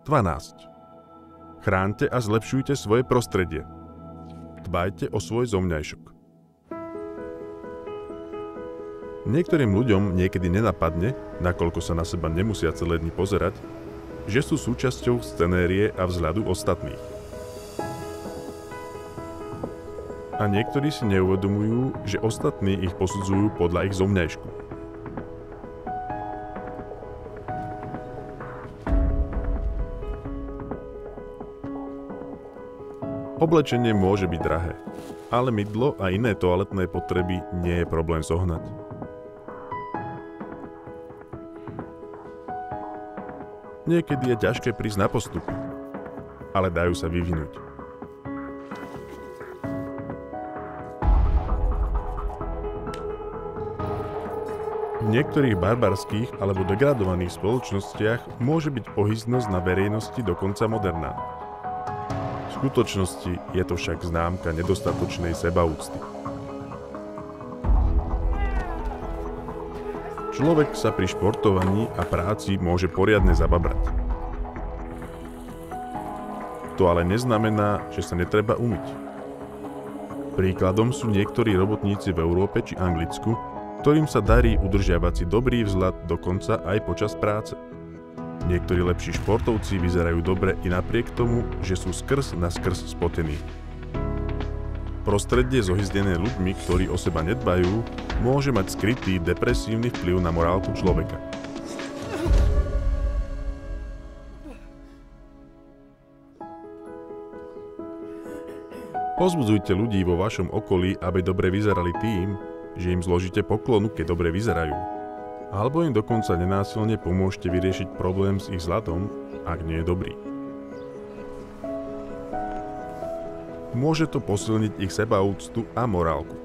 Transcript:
12. Chráňte a zlepšujte svoje prostredie. Dbajte o svoj zovňajšok. Niektorým ľuďom niekedy nenapadne, nakoľko sa na seba nemusia celé dni pozerať, že sú súčasťou scenérie a vzhľadu ostatných. A niektorí si neuvedomujú, že ostatní ich posudzujú podľa ich zovňajšku. Oblečenie môže byť drahé, ale mydlo a iné toaletné potreby nie je problém zohnať. Niekedy je ťažké prísť na postupy, ale dajú sa vyvinúť. V niektorých barbarských alebo degradovaných spoločnostiach môže byť ohyznosť na verejnosti dokonca moderná. V skutočnosti je to však známka nedostatočnej sebaúcty. Človek sa pri športovaní a práci môže poriadne zababrať. To ale neznamená, že sa netreba umyť. Príkladom sú niektorí robotníci v Európe či Anglicku, ktorým sa darí udržiavať si dobrý vzhľad dokonca aj počas práce. Niektorí lepší športovci vyzerajú dobre i napriek tomu, že sú skrz na skrz spotení. Prostredie zohyzdené ľuďmi, ktorí o seba nedbajú, môže mať skrytý depresívny vplyv na morálku človeka. Povzbudzujte ľudí vo vašom okolí, aby dobre vyzerali tým, že im zložíte poklonu, keď dobre vyzerajú. Alebo im dokonca nenásilne pomôžte vyriešiť problém s ich vzhľadom, ak nie je dobrý. Môže to posilniť ich sebaúctu a morálku.